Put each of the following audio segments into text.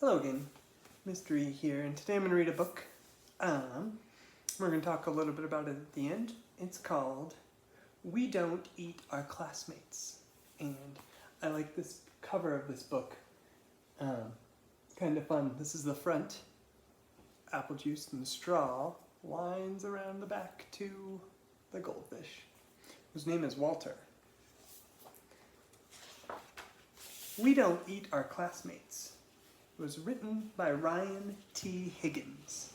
Hello again, Mystery here, and today I'm going to read a book. We're going to talk a little bit about it at the end. It's called We Don't Eat Our Classmates, and I like this cover of this book. Kind of fun. This is the front, apple juice and straw, lines around the back to the goldfish, whose name is Walter. We Don't Eat Our Classmates. It was written by Ryan T. Higgins.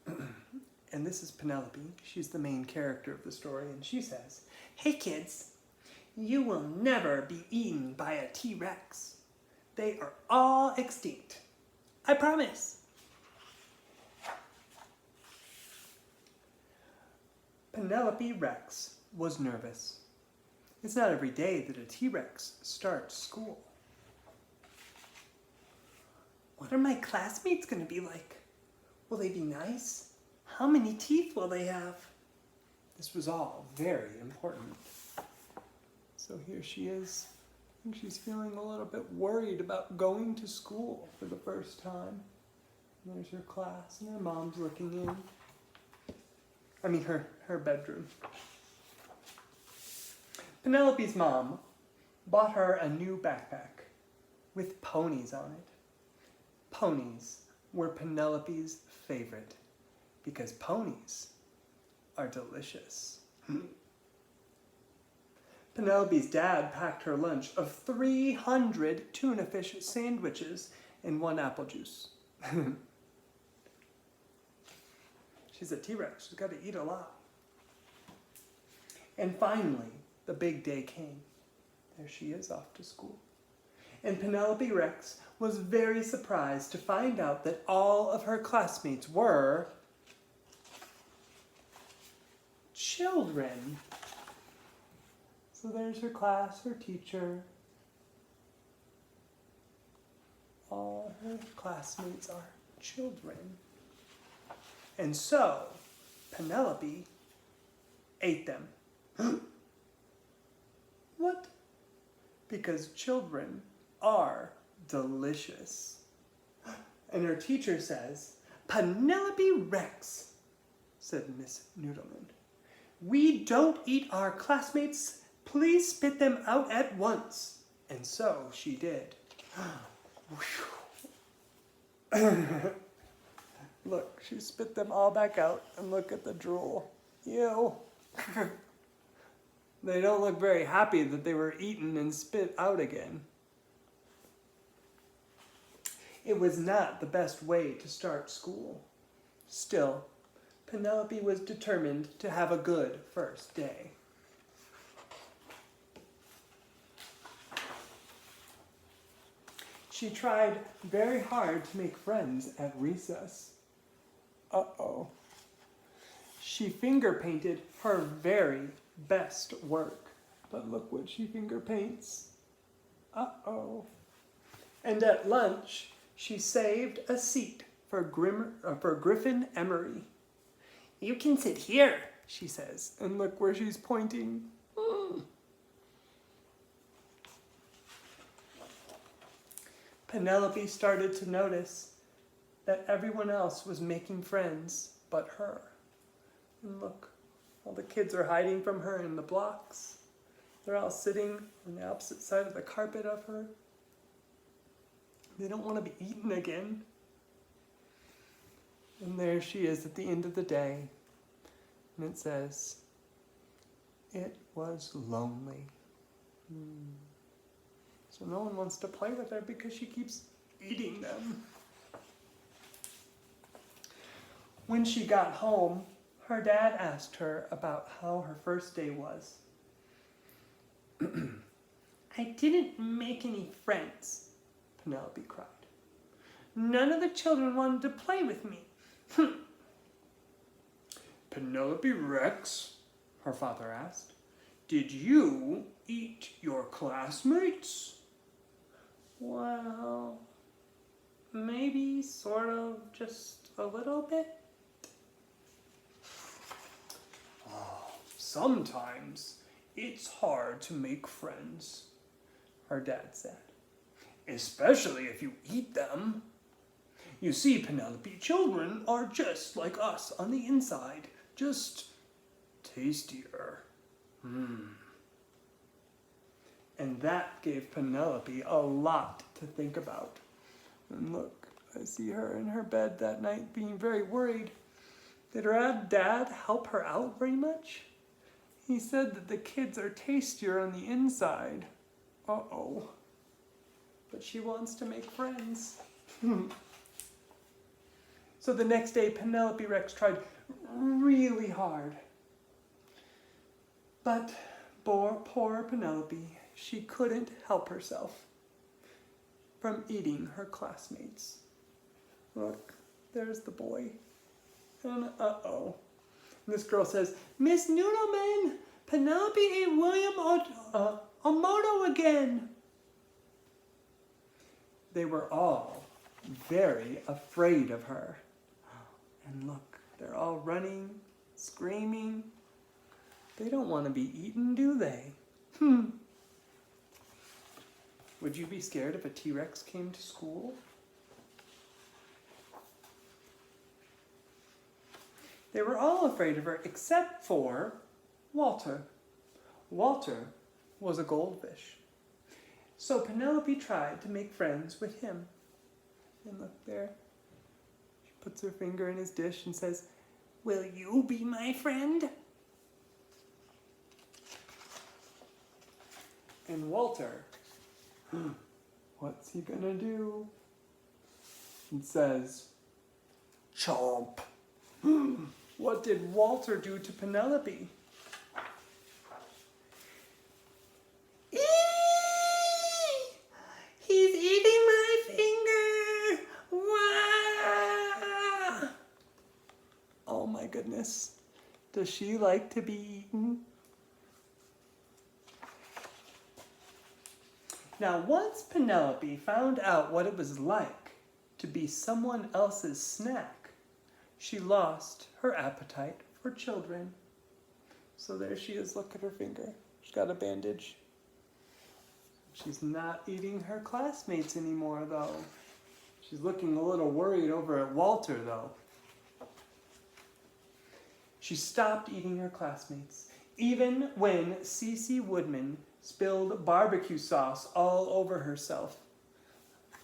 And this is Penelope. She's the main character of the story, and she says, "Hey kids, you will never be eaten by a T-Rex. They are all extinct. I promise." Penelope Rex was nervous. It's not every day that a T-Rex starts school. What are my classmates going to be like? Will they be nice? How many teeth will they have? This was all very important. So here she is. I think she's feeling a little bit worried about going to school for the first time. And there's her class, and her mom's looking in. I mean, her bedroom. Penelope's mom bought her a new backpack with ponies on it. Ponies were Penelope's favorite because ponies are delicious. Penelope's dad packed her lunch of 300 tuna fish sandwiches and 1 apple juice. She's a T-Rex. She's got to eat a lot. And finally, the big day came. There she is off to school. And Penelope Rex was very surprised to find out that all of her classmates were children. So there's her class, her teacher. All her classmates are children. And so Penelope ate them. What? Because children are delicious. And her teacher says, "Penelope Rex," said Miss Noodleman, "we don't eat our classmates. Please spit them out at once." And so she did. Look, she spit them all back out, and look at the drool. Ew. They don't look very happy that they were eaten and spit out again. It was not the best way to start school. Still, Penelope was determined to have a good first day. She tried very hard to make friends at recess. Uh-oh. She finger painted her very best work. But look what she finger paints. Uh-oh. And at lunch, she saved a seat for Griffin Emery. "You can sit here," she says. And look where she's pointing. Penelope started to notice that everyone else was making friends but her. And look, all the kids are hiding from her in the blocks. They're all sitting on the opposite side of the carpet of her. They don't want to be eaten again. And there she is at the end of the day. And it says, "It was lonely." So no one wants to play with her because she keeps eating them. When she got home, her dad asked her about how her first day was. "I didn't make any friends," Penelope cried. "None of the children wanted to play with me." "Penelope Rex," her father asked, "did you eat your classmates?" "Well, maybe, sort of, just a little bit." "Sometimes it's hard to make friends," her dad said. especially if you eat them. You see, Penelope, children are just like us on the inside, just tastier. And that gave Penelope a lot to think about. And look, I see her in her bed that night being very worried. Did her dad help her out very much? He said that the kids are tastier on the inside. Uh-oh. But she wants to make friends. So the next day, Penelope Rex tried really hard. But poor Penelope, she couldn't help herself from eating her classmates. Look, there's the boy. And uh-oh. This girl says, Miss Noodleman, Penelope ate William Omoto again. They were all very afraid of her. And look, they're all running, screaming. They don't want to be eaten, do they? Would you be scared if a T-Rex came to school? They were all afraid of her except for Walter. Walter was a goldfish. So Penelope tried to make friends with him. And look there. She puts her finger in his dish and says, "Will you be my friend?" And Walter, what's he gonna do? And says, "Chomp." What did Walter do to Penelope? He's eating my finger! Wah! Oh my goodness. Does she like to be eaten? Now, once Penelope found out what it was like to be someone else's snack, she lost her appetite for children. So there she is, look at her finger. She's got a bandage. She's not eating her classmates anymore, though. She's looking a little worried over at Walter, though. She stopped eating her classmates, even when Cece Woodman spilled barbecue sauce all over herself.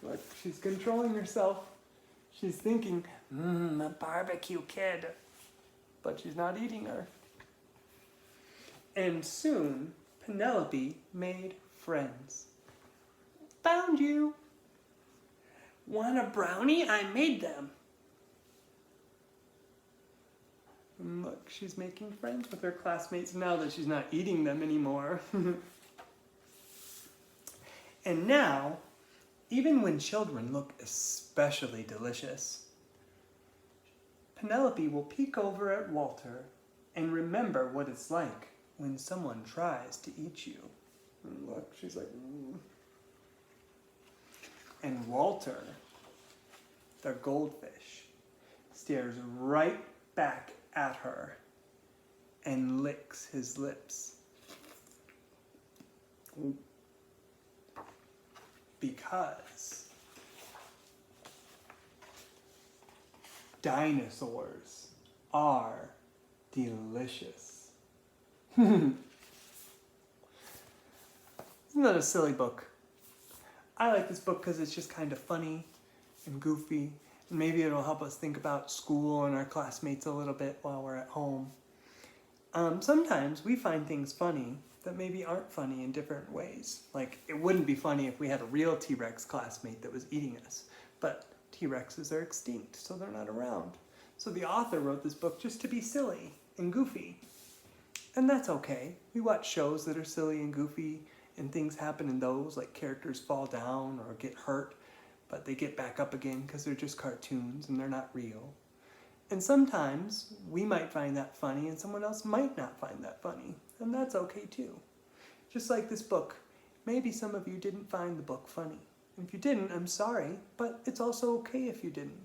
Look, she's controlling herself. She's thinking, a barbecue kid. But she's not eating her. And soon, Penelope made friends. Found you. Want a brownie? I made them. And look, she's making friends with her classmates now that she's not eating them anymore. And now, even when children look especially delicious, Penelope will peek over at Walter and remember what it's like when someone tries to eat you. And look, she's like, And Walter, the goldfish, stares right back at her and licks his lips. Because dinosaurs are delicious. Isn't that a silly book? I like this book because it's just kind of funny and goofy. And maybe it'll help us think about school and our classmates a little bit while we're at home. Sometimes we find things funny that maybe aren't funny in different ways. Like, it wouldn't be funny if we had a real T-Rex classmate that was eating us. But T-Rexes are extinct, so they're not around. So the author wrote this book just to be silly and goofy. And that's okay. We watch shows that are silly and goofy, and things happen in those, like characters fall down or get hurt, but they get back up again because they're just cartoons and they're not real. And sometimes we might find that funny and someone else might not find that funny. And that's okay too. Just like this book. Maybe some of you didn't find the book funny. And if you didn't, I'm sorry, but it's also okay if you didn't.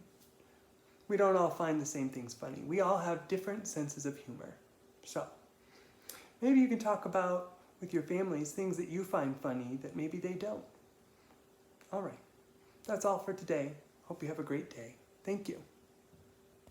We don't all find the same things funny. We all have different senses of humor. So, maybe you can talk about with your families things that you find funny that maybe they don't. All right. That's all for today. Hope you have a great day. Thank you.